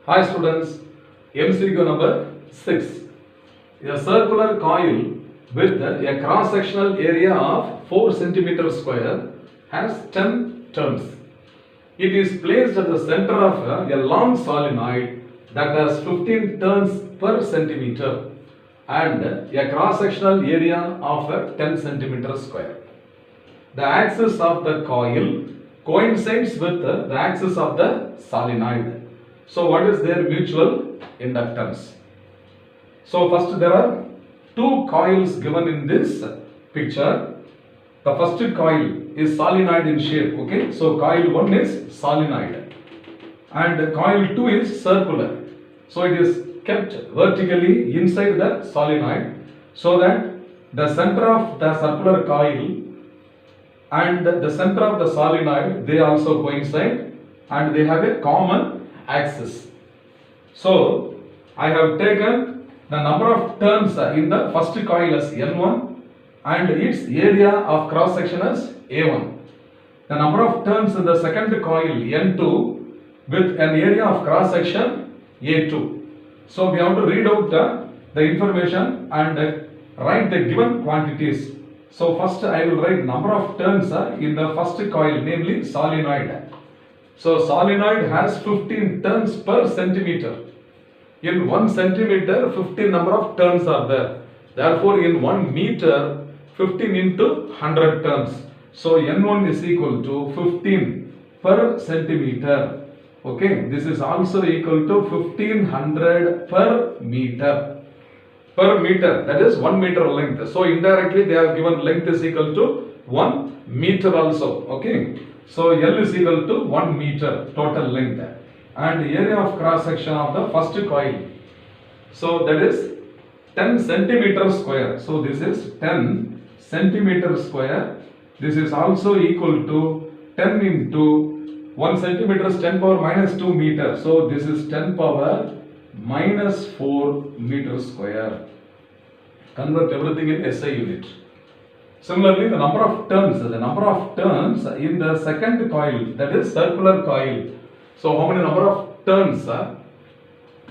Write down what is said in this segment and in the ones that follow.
Hi students, MCQ number 6. A circular coil with a cross-sectional area of 4 cm square has 10 turns. It is placed at the center of a long solenoid that has 15 turns per centimeter and a cross-sectional area of 10 cm square. The axis of the coil coincides with the axis of the solenoid. So what is their mutual inductance? So first there are two coils given in this picture. The first coil is solenoid in shape. Okay, so coil 1 is solenoid and coil 2 is circular. So it is kept vertically inside the solenoid so that the center of the circular coil and the center of the solenoid, they also coincide and they have a common axis. So I have taken the number of turns in the first coil as N1 and its area of cross section as A1. The number of turns in the second coil N2 with an area of cross section A2. So we have to read out the information and write the given quantities. So first I will write number of turns in the first coil, namely solenoid. So solenoid has 15 turns per centimeter. In 1 centimeter, 15 number of turns are there. Therefore, in 1 meter, 15 into 100 turns. So N1 is equal to 15 per centimeter. Okay, this is also equal to 1500 per meter. Per meter, that is 1 meter length. So indirectly they have given length is equal to 1 meter also. Okay. So L is equal to 1 meter total length and area of cross section of the first coil. So that is 10 centimeter square. So this is 10 centimeter square. This is also equal to 10 into 1 centimeter is 10 power minus 2 meter. So this is 10 power minus 4 meter square. Convert everything in SI unit. Similarly, the number of turns in the second coil, that is circular coil. So how many number of turns?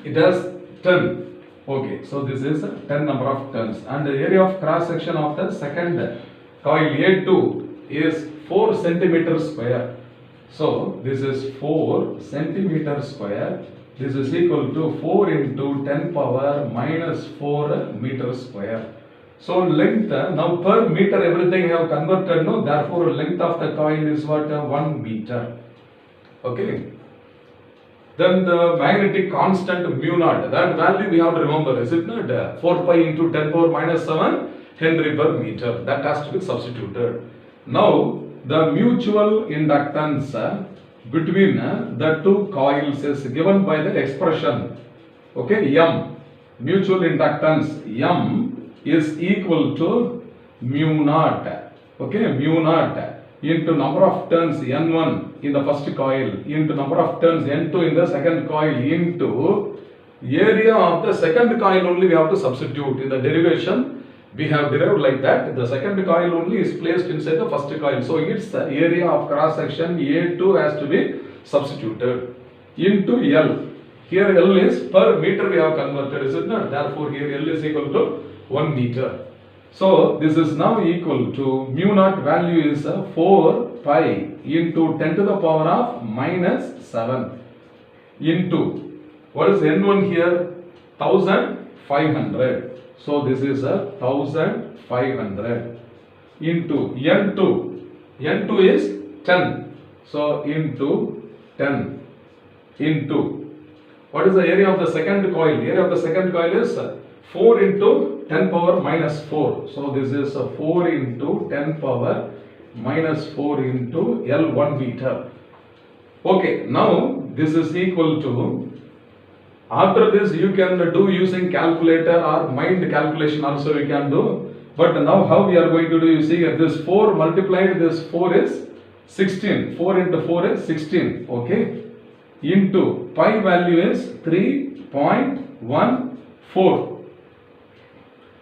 It has 10. Okay, so this is 10 number of turns. And the area of cross section of the second coil A2 is 4 centimeter square. So this is 4 centimeter square. This is equal to 4 into 10 power minus 4 meter square. So length, now per meter everything I have converted, no? Therefore length of the coil is what? 1 meter. Okay. Then the magnetic constant mu naught, that value we have to remember, is it not? 4 pi into 10 power minus 7 Henry per meter. That has to be substituted. Now the mutual inductance between the two coils is given by the expression. Okay, M. Mutual inductance M is equal to mu naught. Okay, mu naught into number of turns N1 in the first coil into number of turns N2 in the second coil into area of the second coil only we have to substitute. In the derivation we have derived like that. The second coil only is placed inside the first coil. So its area of cross section A2 has to be substituted into L. Here L is per meter we have converted, is it not? Therefore here L is equal to 1 meter. So this is now equal to mu naught value is 4 pi into 10 to the power of minus 7 into what is N1 here? 1500. So this is 1500 into N2. N2 is 10. So into 10 into what is the area of the second coil? Area of the second coil is 4 into 10 power minus 4. So this is 4 into 10 power minus 4 into L 1 meter. Okay, now this is equal to, after this you can do using calculator or mind calculation also you can do. But now how we are going to do, you see this 4 multiplied this 4 is 16. 4 into 4 is 16. Okay, into pi value is 3.14.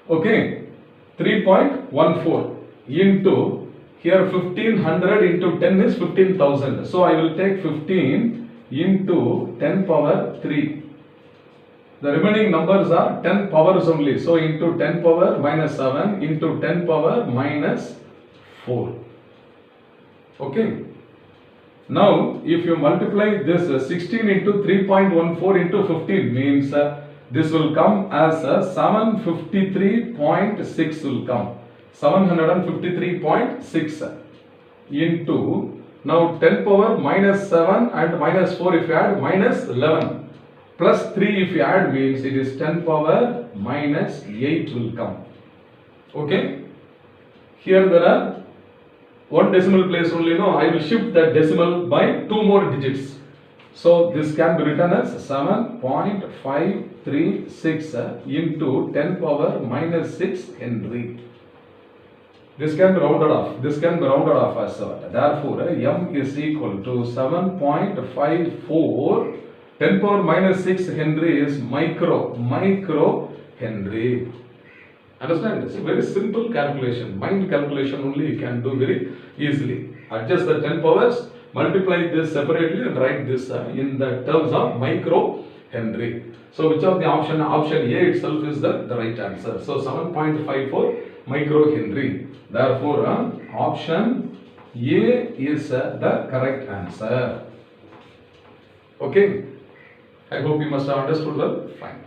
Okay, 3.14 into here 1500 into 10 is 15,000. So I will take 15 into 10 power 3. The remaining numbers are 10 powers only. So into 10 power minus 7 into 10 power minus 4. Okay. Now, if you multiply this 16 into 3.14 into 15 means this will come as 753.6 will come. 753.6 into, now 10 power minus 7 and minus 4 if you add minus 11. Plus 3 if you add means it is 10 power minus 8 will come. Okay. Here there are one decimal place only. No, I will shift that decimal by 2 more digits. So this can be written as 7.536 into 10 power minus 6 Henry. This can be rounded off. This can be rounded off as well. Therefore, M is equal to 7.54. 10 power minus 6 Henry is micro Henry. Understand? It's a very simple calculation. Mind calculation only you can do very easily. Adjust the 10 powers, multiply this separately and write this in the terms of micro Henry. So which of the option? Option A itself is the right answer. So 7.54 micro Henry. Therefore, option A is the correct answer. Okay. I hope you must have understood well. Fine.